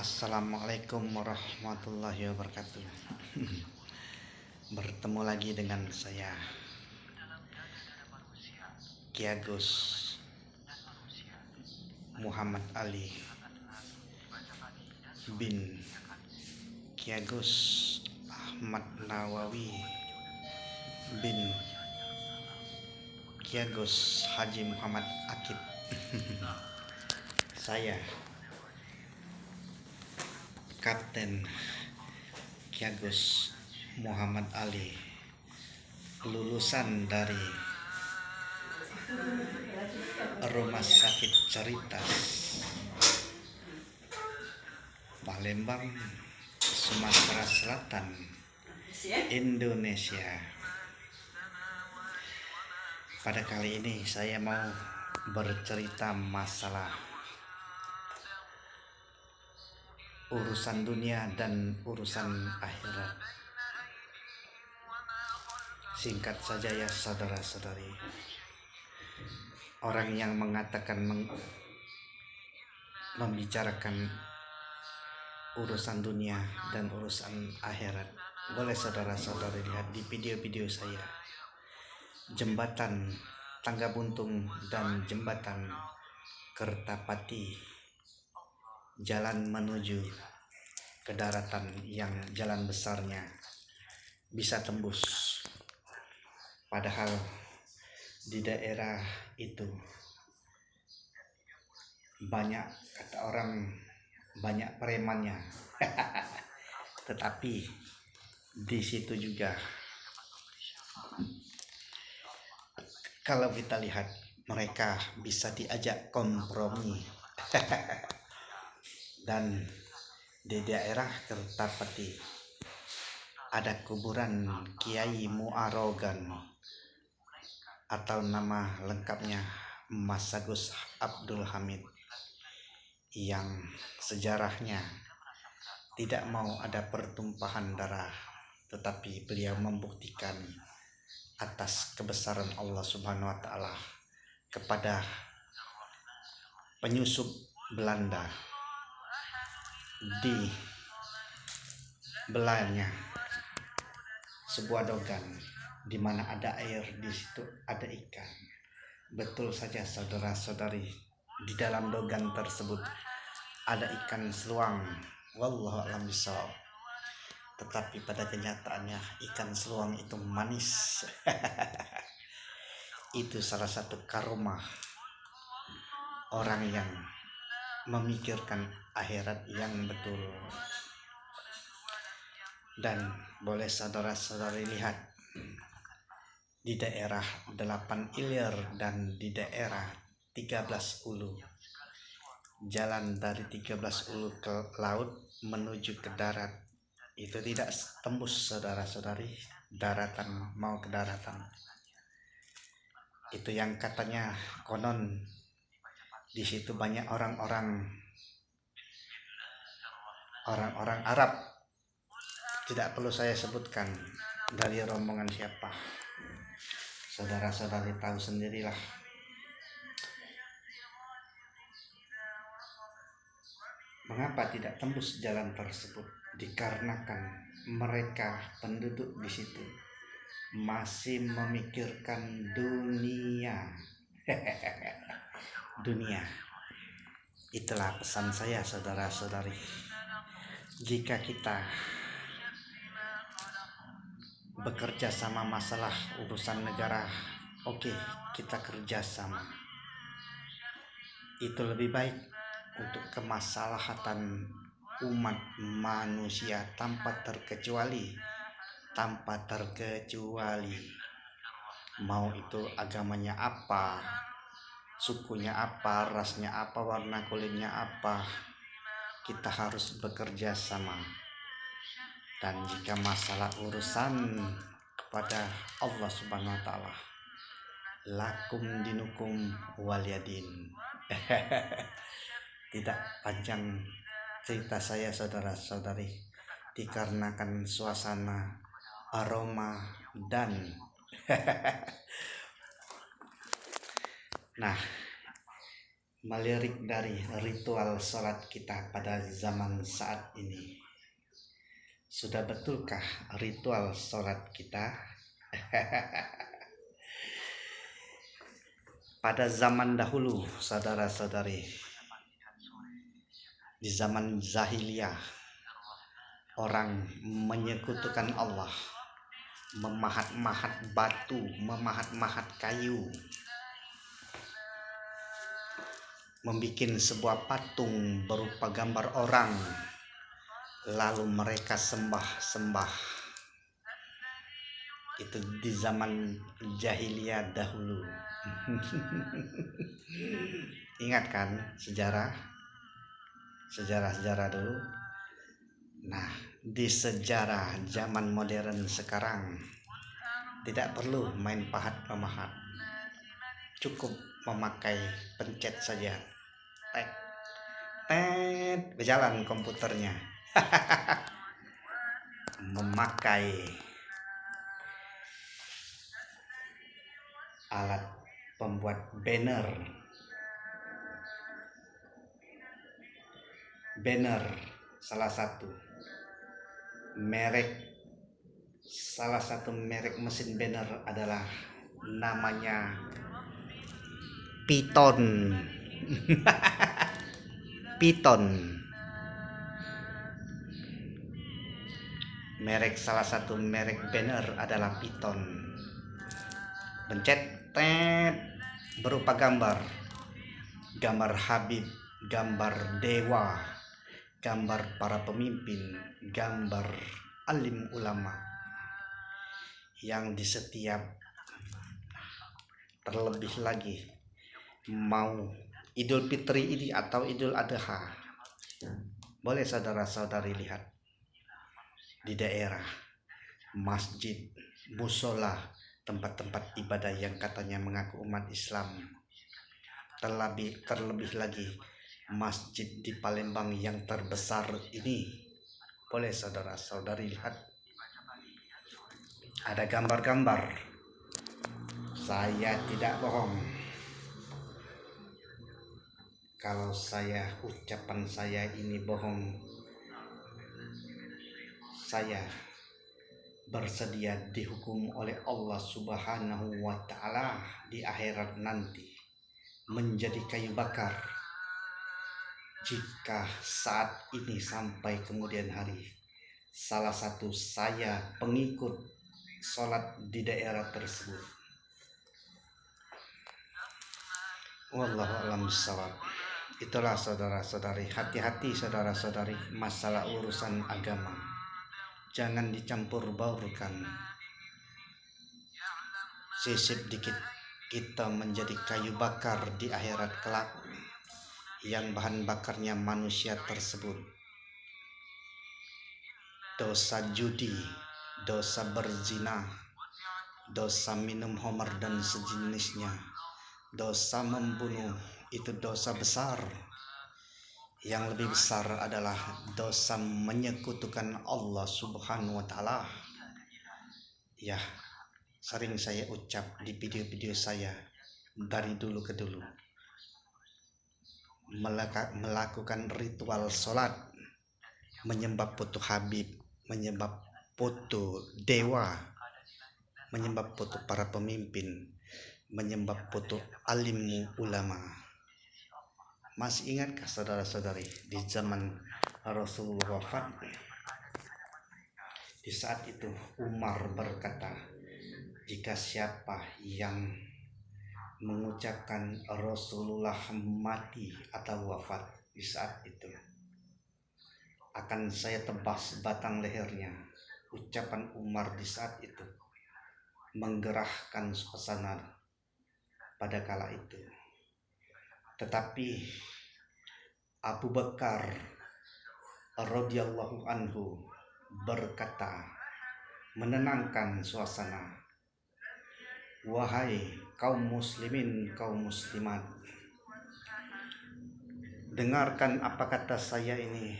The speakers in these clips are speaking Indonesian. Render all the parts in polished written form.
Assalamualaikum warahmatullahi wabarakatuh. Bertemu lagi dengan saya, Ki Agus Muhammad Ali bin Ki Agus Ahmad Nawawi bin Ki Agus Haji Muhammad Akib. Saya Kapten Ki Agus Muhammad Ali, lulusan dari Rumah Sakit Caritas, Palembang, Sumatera Selatan, Indonesia. Pada kali ini saya mau bercerita masalah urusan dunia dan urusan akhirat. Singkat saja ya saudara-saudari, orang yang mengatakan membicarakan urusan dunia dan urusan akhirat, boleh saudara-saudari lihat di video-video saya. Jembatan Tangga Buntung dan Jembatan Kertapati, jalan menuju ke daratan yang jalan besarnya bisa tembus. Padahal di daerah itu banyak, kata orang, banyak premannya. Tetapi di situ juga kalau kita lihat mereka bisa diajak kompromi. Dan di daerah Kertapati ada kuburan Kiai Muarogan atau nama lengkapnya Mas Agus Abdul Hamid, yang sejarahnya tidak mau ada pertumpahan darah, tetapi beliau membuktikan atas kebesaran Allah Subhanahu wa Ta'ala kepada penyusup Belanda di belanya sebuah dogan di mana ada air, di situ ada ikan. Betul saja saudara-saudari, di dalam dogan tersebut ada ikan seluang. Wallahu a'lam bishawab. Tetapi pada kenyataannya ikan seluang itu manis. Itu salah satu karomah orang yang memikirkan akhirat yang betul. Dan boleh saudara-saudari lihat di daerah 8 Ilir dan di daerah 13 Ulu, jalan dari 13 Ulu ke laut menuju ke darat itu tidak tembus saudara-saudari, daratan mau ke daratan. Itu yang katanya konon di situ banyak orang-orang Arab. Tidak perlu saya sebutkan dari rombongan siapa. Saudara-saudari tahu sendirilah. Mengapa tidak tembus jalan tersebut? Dikarenakan mereka penduduk di situ masih memikirkan dunia. Dunia. Itulah pesan saya saudara-saudari. Jika kita bekerja sama masalah urusan negara, oke, kita kerja sama. Itu lebih baik untuk kemaslahatan umat manusia tanpa terkecuali. Mau itu agamanya apa, sukunya apa, rasnya apa, warna kulitnya apa, kita harus bekerja sama. Dan jika masalah urusan kepada Allah Subhanahu wa Ta'ala, lakum dinukum waliyadin. Tidak panjang cerita saya saudara-saudari, dikarenakan suasana, aroma, dan nah, melirik dari ritual sholat kita pada zaman saat ini. Sudah betulkah ritual sholat kita? Pada zaman dahulu, saudara-saudari, di zaman jahiliyah, orang menyekutukan Allah, memahat-mahat batu, memahat-mahat kayu, membuat sebuah patung berupa gambar orang, lalu mereka sembah-sembah. Itu di zaman jahiliyah dahulu. Ingat kan sejarah dulu? Nah, di sejarah zaman modern sekarang tidak perlu main pahat-memahat, cukup memakai pencet saja, berjalan komputernya. Memakai alat pembuat banner salah satu merek mesin banner adalah namanya Python. Python. Salah satu merek banner adalah Python. Pencet berupa gambar Habib, gambar dewa, gambar para pemimpin, gambar alim ulama, yang di setiap, terlebih lagi mau Idul Fitri ini atau Idul Adha, boleh saudara-saudari lihat di daerah masjid, musola, tempat-tempat ibadah yang katanya mengaku umat Islam, terlebih lagi masjid di Palembang yang terbesar ini, boleh saudara-saudari lihat ada gambar-gambar. Saya tidak bohong kalau ucapan saya ini bohong. Saya bersedia dihukum oleh Allah Subhanahu wa Ta'ala di akhirat nanti menjadi kayu bakar jika saat ini sampai kemudian hari salah satu saya pengikut sholat di daerah tersebut. Wallahu a'lam bishawab. Itulah saudara-saudari, hati-hati saudara-saudari masalah urusan agama, jangan dicampur baurkan. Sisip dikit kita menjadi kayu bakar di akhirat kelak, yang bahan bakarnya manusia tersebut. Dosa judi, dosa berzina, dosa minum homer dan sejenisnya, dosa membunuh, itu dosa besar. Yang lebih besar adalah dosa menyekutukan Allah Subhanahu wa Ta'ala. Ya, sering saya ucap di video-video saya dari dulu ke dulu, melakukan ritual sholat, menyembah foto Habib, menyembah foto dewa, menyembah foto para pemimpin, menyembah foto alim ulama. Masih ingatkah saudara-saudari di zaman Rasulullah wafat? Di saat itu Umar berkata, jika siapa yang mengucapkan Rasulullah mati atau wafat di saat itu, akan saya tebas batang lehernya. Ucapan Umar di saat itu menggerahkan suasana pada kala itu. Tetapi Abu Bakar radhiyallahu anhu berkata, menenangkan suasana, wahai kaum muslimin, kaum muslimat, dengarkan apa kata saya ini.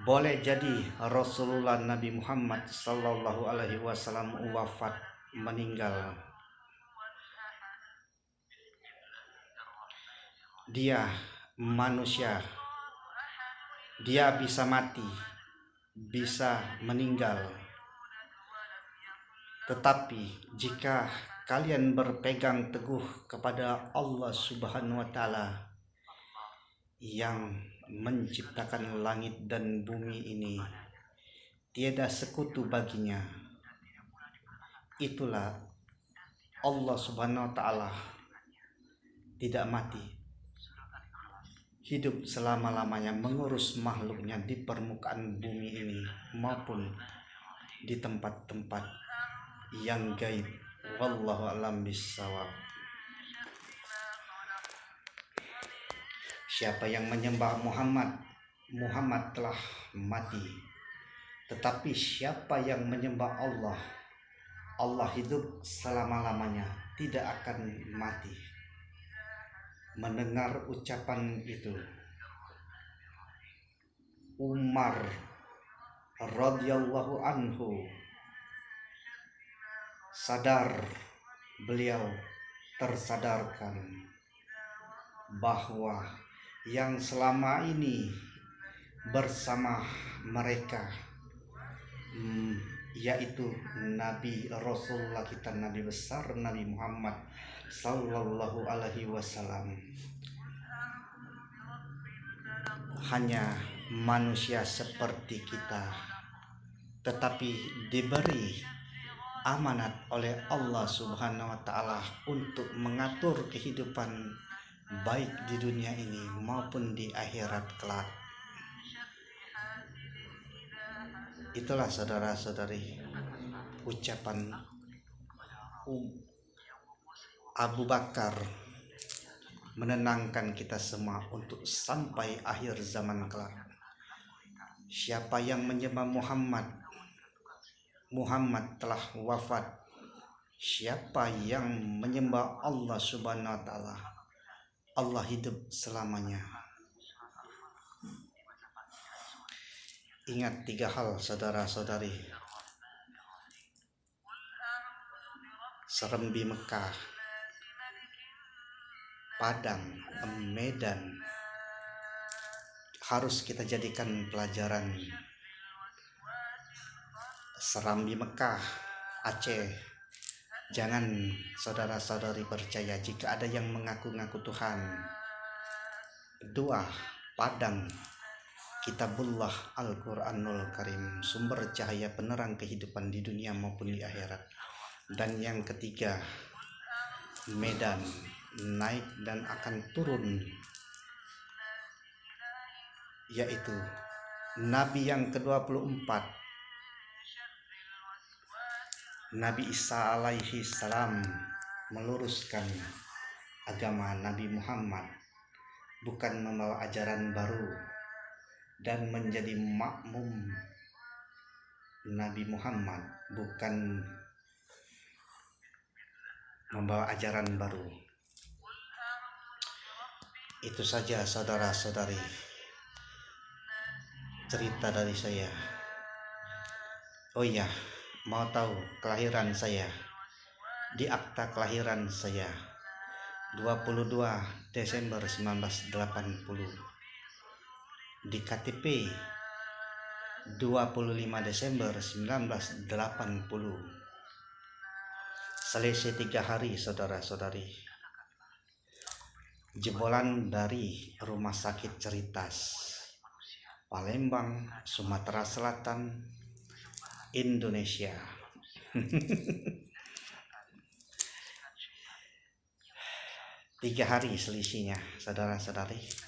Boleh jadi Rasulullah Nabi Muhammad sallallahu alaihi wasallam wafat, meninggal, dia manusia, dia bisa mati, bisa meninggal. Tetapi jika kalian berpegang teguh kepada Allah Subhanahu wa Ta'ala yang menciptakan langit dan bumi ini, tiada sekutu baginya, itulah Allah Subhanahu wa Ta'ala tidak mati, hidup selama-lamanya mengurus makhluknya di permukaan bumi ini maupun di tempat-tempat yang gaib. Wallahu a'lam bishawab. Siapa yang menyembah Muhammad, Muhammad telah mati. Tetapi siapa yang menyembah Allah, Allah hidup selama-lamanya, tidak akan mati. Mendengar ucapan itu, Umar radhiyallahu anhu sadar, beliau tersadarkan bahwa yang selama ini bersama mereka, yaitu Nabi Rasulullah kita, Nabi besar Nabi Muhammad Sallallahu Alaihi Wasallam, hanya manusia seperti kita, tetapi diberi amanat oleh Allah Subhanahu wa Ta'ala untuk mengatur kehidupan baik di dunia ini maupun di akhirat kelak. Itulah saudara-saudari ucapan Abu Bakar menenangkan kita semua untuk sampai akhir zaman kelak. Siapa yang menyembah Muhammad, Muhammad telah wafat. Siapa yang menyembah Allah Subhanahu wa Ta'ala, Allah hidup selamanya. Ingat 3 hal saudara-saudari. Serambi Mekah, Padang, Medan harus kita jadikan pelajaran. Serambi Mekah, Aceh, jangan saudara-saudari percaya jika ada yang mengaku-ngaku Tuhan. 2, Padang, Kitabullah Al-Quranul Karim, sumber cahaya penerang kehidupan di dunia maupun di akhirat. Dan yang ketiga, Medan, naik dan akan turun, yaitu Nabi yang ke-24, Nabi Isa alaihi salam, meluruskan agama Nabi Muhammad, bukan membawa ajaran baru dan menjadi makmum Nabi Muhammad, bukan membawa ajaran baru. Itu saja saudara-saudari cerita dari saya. Oh iya, mau tahu kelahiran saya? Di akta kelahiran saya 22 Desember 1980. Di KTP 25 Desember 1980. Selisih 3 hari saudara-saudari. Jebolan dari Rumah Sakit Ceritas, Palembang, Sumatera Selatan, Indonesia. 3 hari selisihnya saudara-saudari.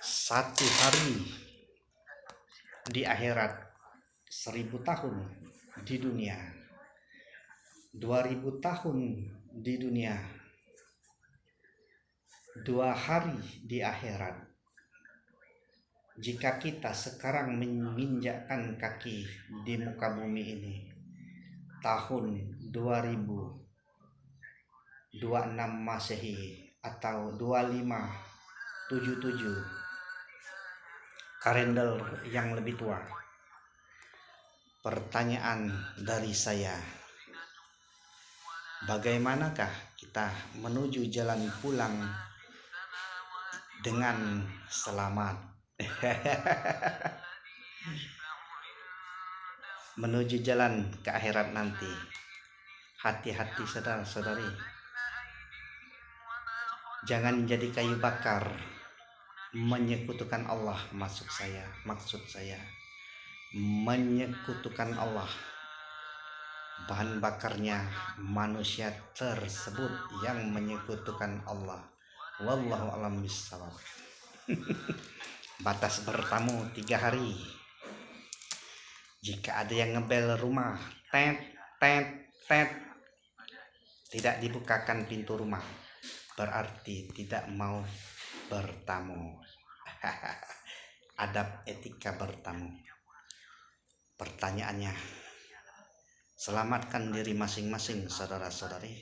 1 hari di akhirat, 1000 tahun di dunia, 2000 tahun di dunia, 2 hari di akhirat. Jika kita sekarang menginjakkan kaki di muka bumi ini, tahun 2026 Masehi atau 2577 kalender yang lebih tua. Pertanyaan dari saya, bagaimanakah kita menuju jalan pulang dengan selamat? Menuju jalan ke akhirat nanti. Hati-hati saudara-saudari. Jangan jadi kayu bakar menyekutukan Allah. Maksud saya menyekutukan Allah. Bahan bakarnya manusia tersebut yang menyekutukan Allah. Wallahu a'lam bishawab. Batas bertamu 3 hari. Jika ada yang ngebel rumah, tet, tidak dibukakan pintu rumah, berarti tidak mau bertamu. Adab etika bertamu. Pertanyaannya, selamatkan diri masing-masing saudara-saudari.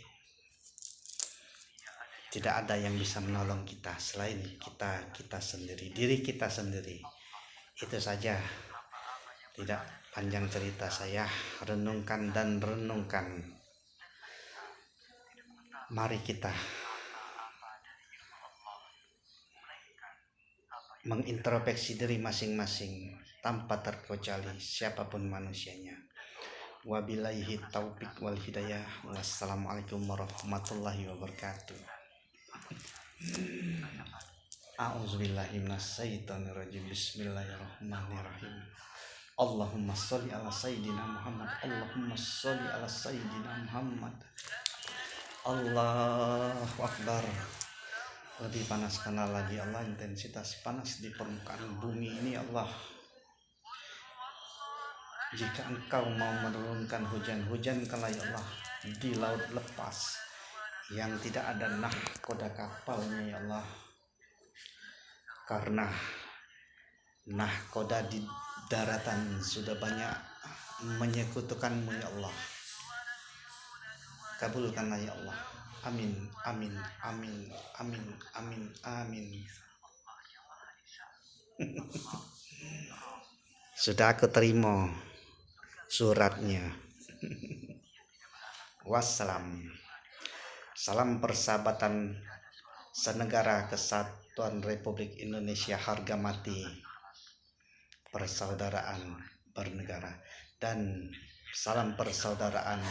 Tidak ada yang bisa menolong kita selain kita sendiri, diri kita sendiri. Itu saja. Tidak panjang cerita saya, renungkan. Mari kita mengintrospeksi diri masing-masing tanpa terkecuali siapapun manusianya. Wabillahi taufiq wal hidayah. Wassalamualaikum warahmatullahi wabarakatuh. A'udzubillahi minasyaitonirrajim. Bismillahirrahmanirrahim. Allahumma sholli ala sayyidina Muhammad. Allahumma sholli ala sayyidina Muhammad. Allahu Akbar. Lebih panaskanlah lagi Allah, intensitas panas di permukaan bumi ini Allah. Jika Engkau mau menurunkan hujan-hujankanlah ya Allah di laut lepas yang tidak ada nahkoda kapalnya ya Allah. Karena nahkoda di daratan sudah banyak menyekutukanmu ya Allah. Kabulkanlah ya Allah. Amin, amin, amin, amin, amin, amin. Sudah aku terima suratnya. Wassalam. Salam persahabatan senegara kesatuan Republik Indonesia, harga mati, persaudaraan bernegara, dan salam persaudaraan